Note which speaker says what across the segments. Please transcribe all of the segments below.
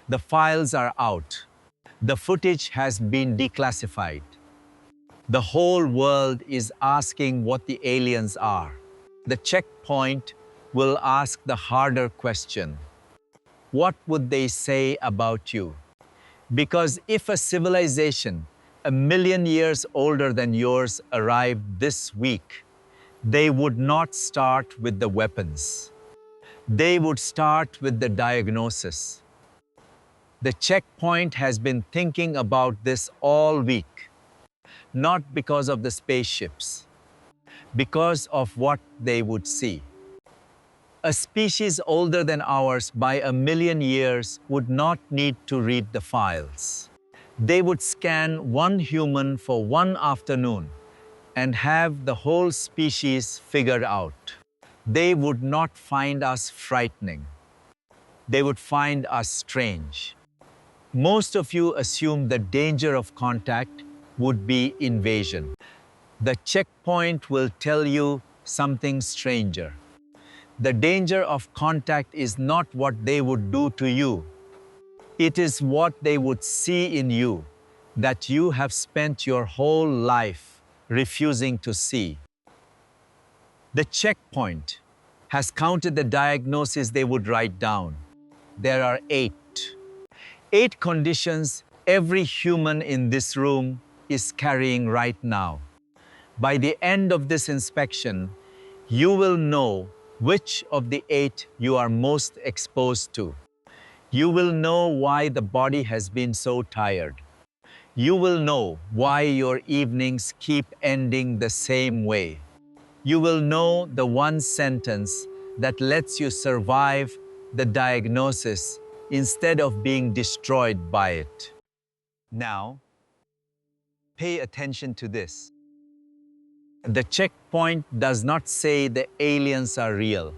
Speaker 1: The files are out. The footage has been declassified. The whole world is asking what the aliens are. The checkpoint will ask the harder question. What would they say about you? Because if a civilization 1,000,000 years older than yours arrived this week, they would not start with the weapons. They would start with the diagnosis. The checkpoint has been thinking about this all week, not because of the spaceships, because of what they would see. A species older than ours by 1,000,000 years would not need to read the files. They would scan one human for one afternoon and have the whole species figured out. They would not find us frightening. They would find us strange. Most of you assume the danger of contact would be invasion. The checkpoint will tell you something stranger. The danger of contact is not what they would do to you. It is what they would see in you, that you have spent your whole life refusing to see. The checkpoint has counted the diagnoses they would write down. There are 8. 8 conditions every human in this room is carrying right now. By the end of this inspection, you will know which of the 8 you are most exposed to. You will know why the body has been so tired. You will know why your evenings keep ending the same way. You will know the one sentence that lets you survive the diagnosis instead of being destroyed by it. Now, pay attention to this. The checkpoint does not say the aliens are real.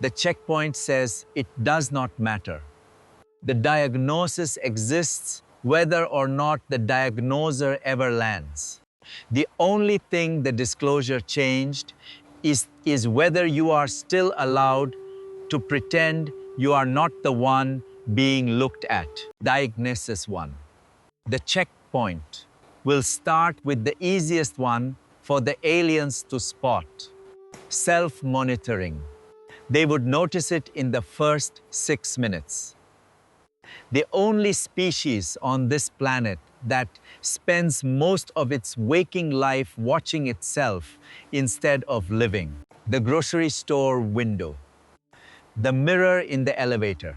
Speaker 1: The checkpoint says it does not matter. The diagnosis exists whether or not the diagnoser ever lands. The only thing the disclosure changed is whether you are still allowed to pretend you are not the one being looked at. Diagnosis 1. The checkpoint will start with the easiest one for the aliens to spot. Self-monitoring. They would notice it in the first 6 minutes. The only species on this planet that spends most of its waking life watching itself instead of living. The grocery store window. The mirror in the elevator.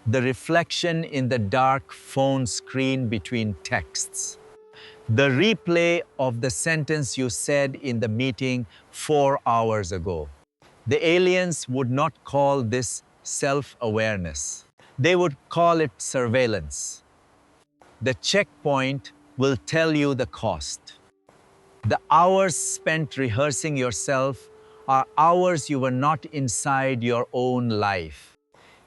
Speaker 1: The reflection in the dark phone screen between texts. The replay of the sentence you said in the meeting 4 hours ago. The aliens would not call this self-awareness. They would call it surveillance. The checkpoint will tell you the cost. The hours spent rehearsing yourself are hours you were not inside your own life.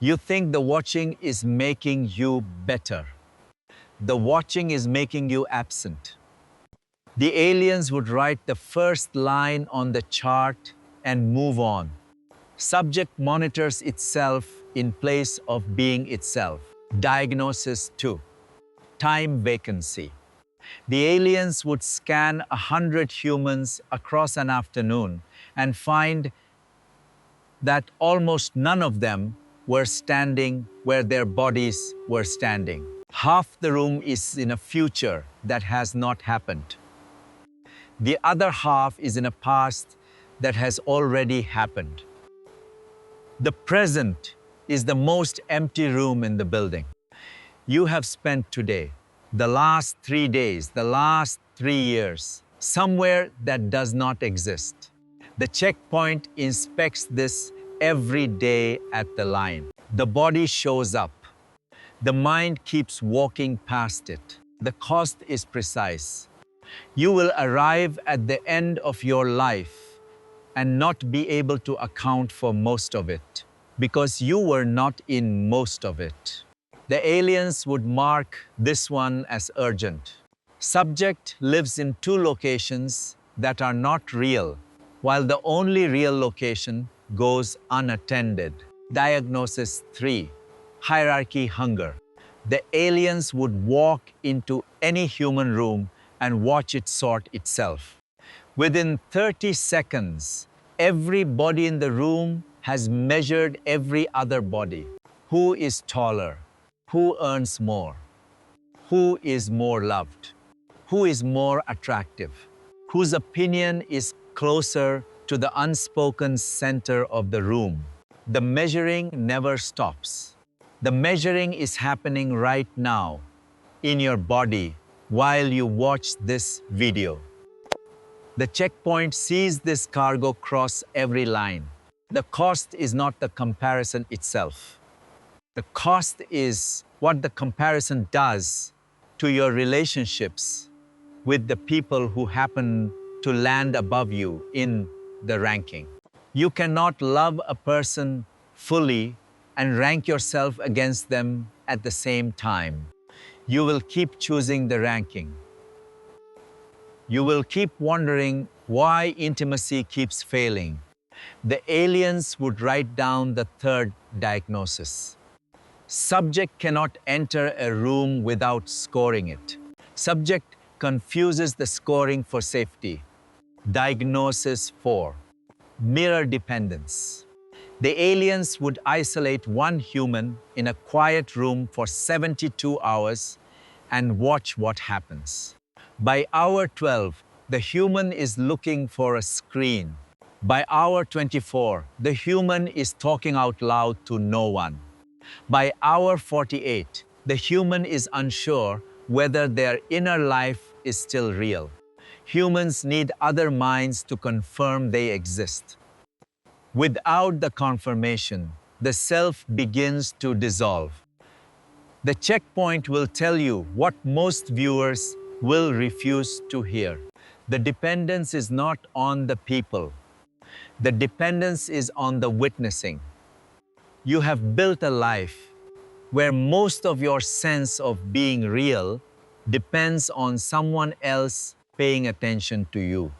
Speaker 1: You think the watching is making you better. The watching is making you absent. The aliens would write the first line on the chart and move on. Subject monitors itself in place of being itself. Diagnosis 2. Time vacancy. The aliens would scan 100 humans across an afternoon and find that almost none of them were standing where their bodies were standing. Half the room is in a future that has not happened. The other half is in a past that has already happened. The present is the most empty room in the building. You have spent today, the last 3 days, the last 3 years, somewhere that does not exist. The checkpoint inspects this every day at the line. The body shows up. The mind keeps walking past it. The cost is precise. You will arrive at the end of your life and not be able to account for most of it because you were not in most of it. The aliens would mark this one as urgent. Subject lives in 2 locations that are not real, while the only real location goes unattended. Diagnosis 3. hierarchy, hunger. The aliens would walk into any human room and watch it sort itself. Within 30 seconds, every body in the room has measured every other body. Who is taller? Who earns more? Who is more loved? Who is more attractive? Whose opinion is closer to the unspoken center of the room? The measuring never stops. The measuring is happening right now in your body while you watch this video. The checkpoint sees this cargo cross every line. The cost is not the comparison itself. The cost is what the comparison does to your relationships with the people who happen to land above you in the ranking. You cannot love a person fully and rank yourself against them at the same time. You will keep choosing the ranking. You will keep wondering why intimacy keeps failing. The aliens would write down the third diagnosis. Subject cannot enter a room without scoring it. Subject confuses the scoring for safety. Diagnosis 4. Mirror dependence. The aliens would isolate one human in a quiet room for 72 hours and watch what happens. By hour 12, the human is looking for a screen. By hour 24, the human is talking out loud to no one. By hour 48, the human is unsure whether their inner life is still real. Humans need other minds to confirm they exist. Without the confirmation, the self begins to dissolve. The checkpoint will tell you what most viewers will refuse to hear. The dependence is not on the people. The dependence is on the witnessing. You have built a life where most of your sense of being real depends on someone else paying attention to you.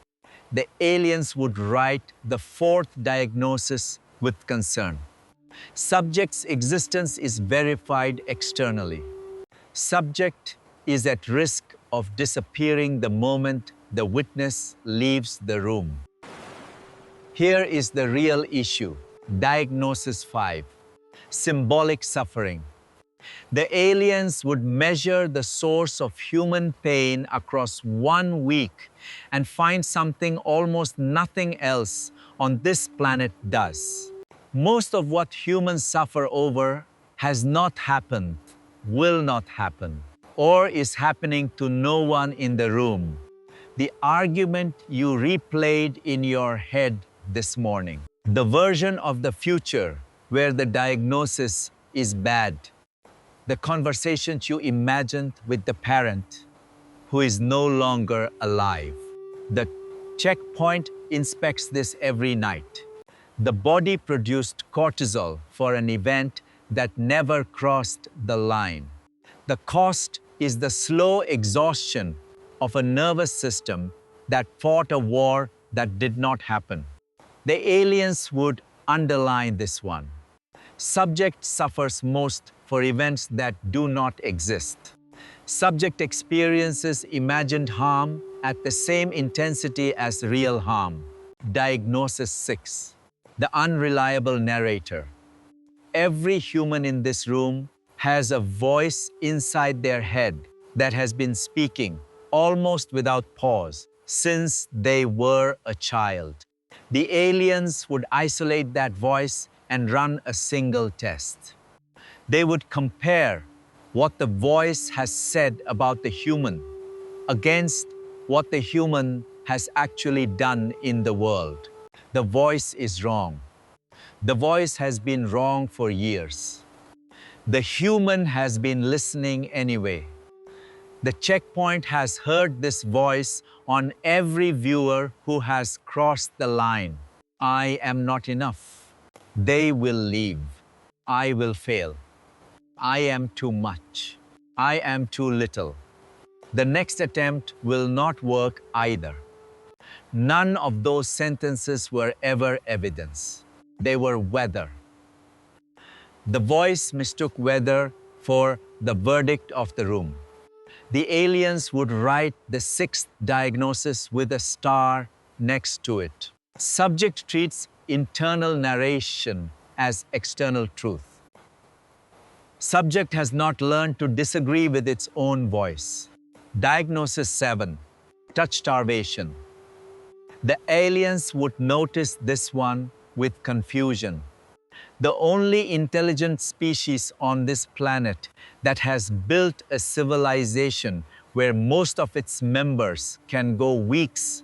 Speaker 1: The aliens would write the fourth diagnosis with concern. Subject's existence is verified externally. Subject is at risk of disappearing the moment the witness leaves the room. Here is the real issue. Diagnosis 5. Symbolic suffering. The aliens would measure the source of human pain across 1 week and find something almost nothing else on this planet does. Most of what humans suffer over has not happened, will not happen, or is happening to no one in the room. The argument you replayed in your head this morning. The version of the future where the diagnosis is bad. The conversations you imagined with the parent who is no longer alive. The checkpoint inspects this every night. The body produced cortisol for an event that never crossed the line. The cost is the slow exhaustion of a nervous system that fought a war that did not happen. The aliens would underline this one. Subject suffers most for events that do not exist. Subject experiences imagined harm at the same intensity as real harm. Diagnosis 6. The unreliable narrator. Every human in this room has a voice inside their head that has been speaking almost without pause since they were a child. The aliens would isolate that voice and run a single test. They would compare what the voice has said about the human against what the human has actually done in the world. The voice is wrong. The voice has been wrong for years. The human has been listening anyway. The checkpoint has heard this voice on every viewer who has crossed the line. I am not enough. They will leave. I will fail. I am too much. I am too little. The next attempt will not work either. None of those sentences were ever evidence. They were weather. The voice mistook weather for the verdict of the room. The aliens would write the sixth diagnosis with a star next to it. Subject treats internal narration as external truth. Subject has not learned to disagree with its own voice. Diagnosis 7, touch starvation. The aliens would notice this one with confusion. The only intelligent species on this planet that has built a civilization where most of its members can go weeks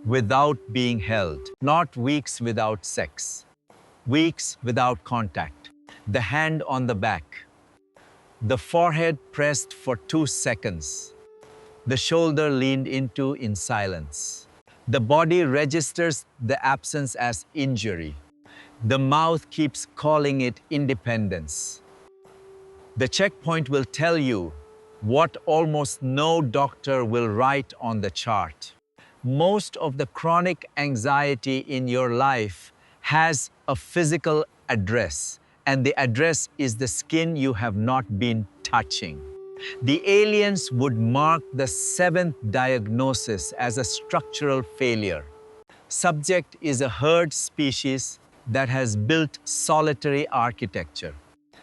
Speaker 1: without being held, not weeks without sex, weeks without contact, the hand on the back, the forehead pressed for 2 seconds, the shoulder leaned into in silence. The body registers the absence as injury. The mouth keeps calling it independence. The checkpoint will tell you what almost no doctor will write on the chart. Most of the chronic anxiety in your life has a physical address, and the address is the skin you have not been touching. The aliens would mark the 7th diagnosis as a structural failure. Subject is a herd species that has built solitary architecture.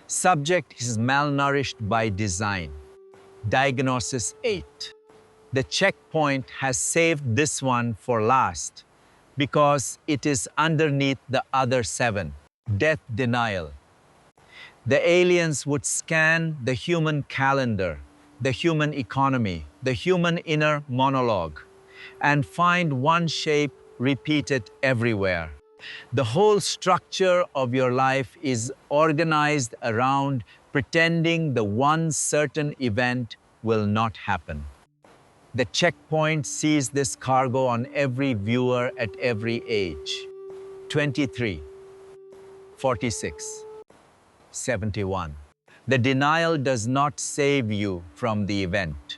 Speaker 1: Subject is malnourished by design. Diagnosis 8. The checkpoint has saved this one for last because it is underneath the other 7. Death denial. The aliens would scan the human calendar, the human economy, the human inner monologue, and find one shape repeated everywhere. The whole structure of your life is organized around pretending the one certain event will not happen. The checkpoint sees this cargo on every viewer at every age. 23, 46, 71. The denial does not save you from the event.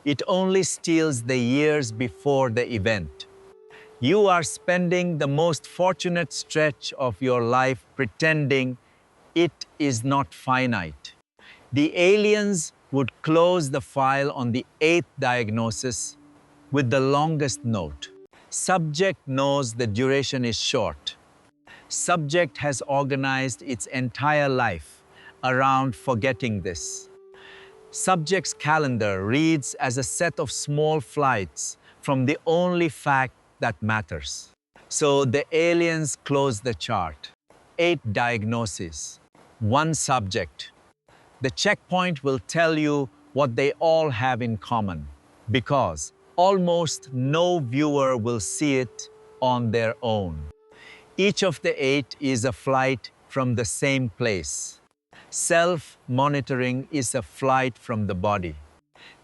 Speaker 1: It only steals the years before the event. You are spending the most fortunate stretch of your life pretending it is not finite. The aliens would close the file on the 8th diagnosis with the longest note. Subject knows the duration is short. Subject has organized its entire life around forgetting this. Subject's calendar reads as a set of small flights from the only fact that matters. So the aliens close the chart. 8 diagnoses, 1 subject. The checkpoint will tell you what they all have in common because almost no viewer will see it on their own. Each of the 8 is a flight from the same place. Self-monitoring is a flight from the body.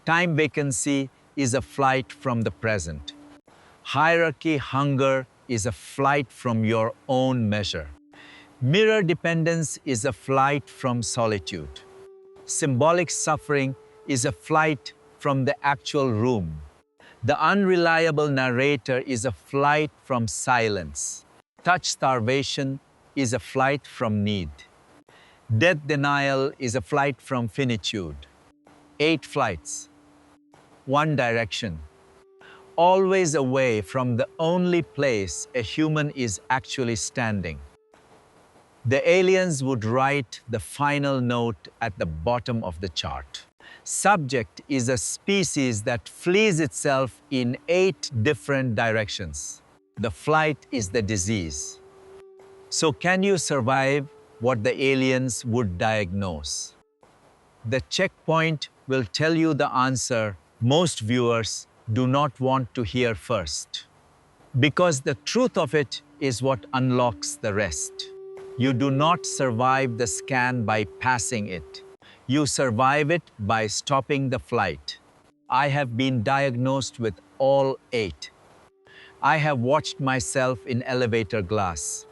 Speaker 1: Time vacancy is a flight from the present. Hierarchy hunger is a flight from your own measure. Mirror dependence is a flight from solitude. Symbolic suffering is a flight from the actual room. The unreliable narrator is a flight from silence. Touch starvation is a flight from need. Death denial is a flight from finitude. 8 flights, 1 direction. Always away from the only place a human is actually standing. The aliens would write the final note at the bottom of the chart. Subject is a species that flees itself in 8 different directions. The flight is the disease. So can you survive what the aliens would diagnose? The checkpoint will tell you the answer most viewers do not want to hear first. Because the truth of it is what unlocks the rest. You do not survive the scan by passing it. You survive it by stopping the flight. I have been diagnosed with all 8. I have watched myself in elevator glass.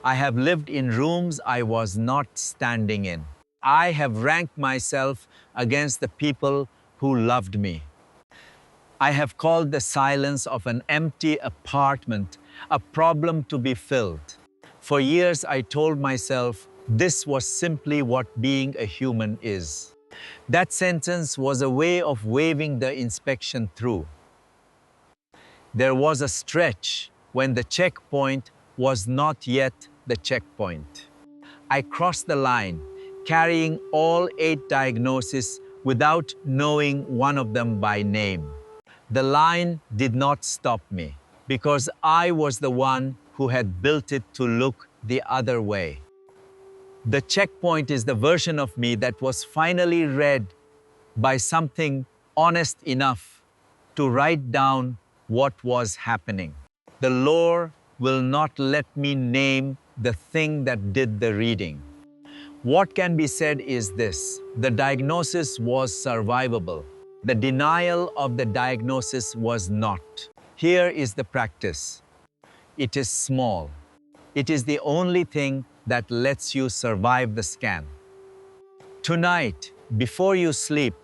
Speaker 1: I have lived in rooms I was not standing in. I have ranked myself against the people who loved me. I have called the silence of an empty apartment a problem to be filled. For years, I told myself This was simply what being a human is. That sentence was a way of waving the inspection through. There was a stretch when the checkpoint was not yet the checkpoint. I crossed the line, carrying all 8 diagnoses without knowing one of them by name. The line did not stop me because I was the one who had built it to look the other way. The checkpoint is the version of me that was finally read by something honest enough to write down what was happening. The lore will not let me name the thing that did the reading. What can be said is this: the diagnosis was survivable. The denial of the diagnosis was not. Here is the practice. It is small. It is the only thing that lets you survive the scan. Tonight, before you sleep,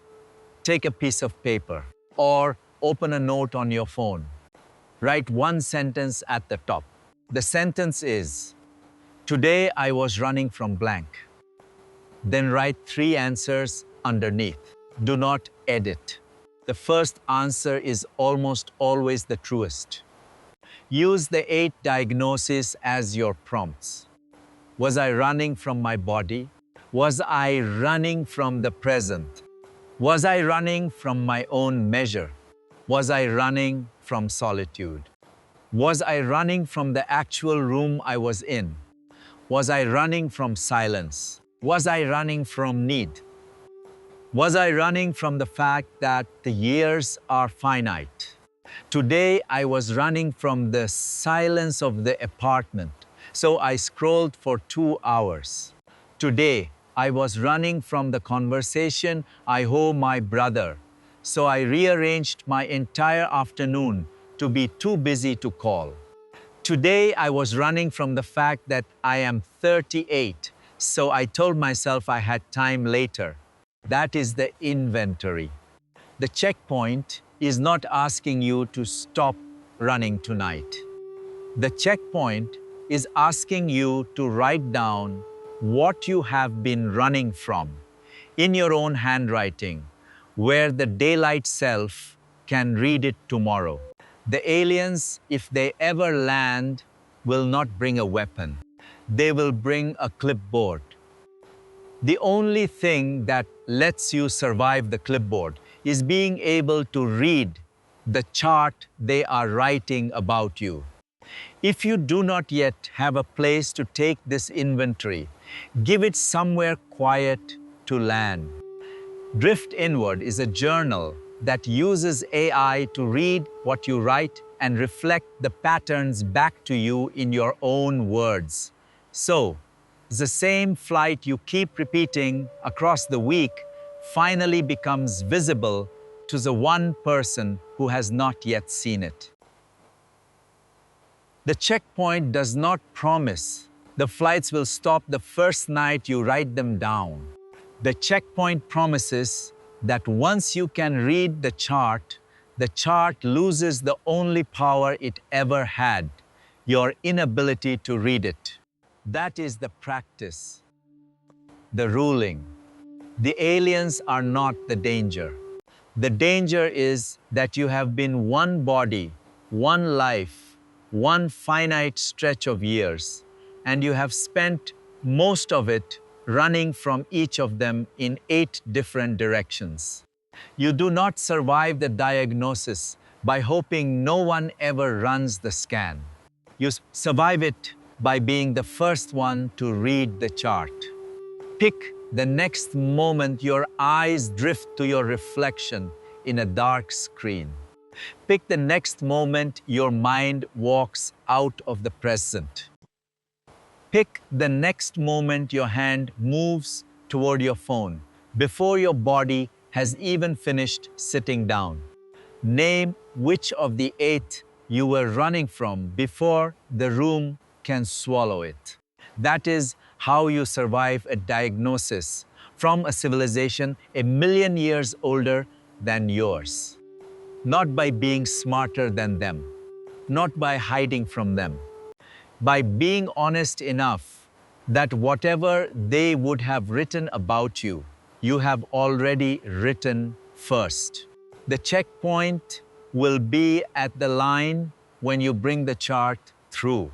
Speaker 1: take a piece of paper or open a note on your phone. Write one sentence at the top. The sentence is, "Today I was running from blank." Then write 3 answers underneath. Do not edit. The first answer is almost always the truest. Use the 8 diagnoses as your prompts. Was I running from my body? Was I running from the present? Was I running from my own measure? Was I running from solitude? Was I running from the actual room I was in? Was I running from silence? Was I running from need? Was I running from the fact that the years are finite? Today I was running from the silence of the apartment, so I scrolled for 2 hours. Today I was running from the conversation I owe my brother, so I rearranged my entire afternoon to be too busy to call. Today I was running from the fact that I am 38, so I told myself I had time later. That is the inventory. The checkpoint is not asking you to stop running tonight. The checkpoint is asking you to write down what you have been running from in your own handwriting, where the daylight self can read it tomorrow. The aliens, if they ever land, will not bring a weapon. They will bring a clipboard. The only thing that lets you survive the clipboard is being able to read the chart they are writing about you. If you do not yet have a place to take this inventory, give it somewhere quiet to land. Drift Inward is a journal that uses AI to read what you write and reflect the patterns back to you in your own words. So, the same flight you keep repeating across the week finally becomes visible to the one person who has not yet seen it. The checkpoint does not promise the flights will stop the first night you write them down. The checkpoint promises that once you can read the chart loses the only power it ever had, your inability to read it. That is the practice, the ruling. The aliens are not the danger. The danger is that you have been one body, one life, one finite stretch of years, and you have spent most of it running from each of them in 8 different directions. You do not survive the diagnosis by hoping no one ever runs the scan. You survive it by being the first one to read the chart. Pick the next moment your eyes drift to your reflection in a dark screen. Pick the next moment your mind walks out of the present. Pick the next moment your hand moves toward your phone before your body has even finished sitting down. Name which of the 8 you were running from before the room can swallow it. That is how you survive a diagnosis from a civilization a million years older than yours. Not by being smarter than them, not by hiding from them, by being honest enough that whatever they would have written about you, you have already written first. The checkpoint will be at the line when you bring the chart through.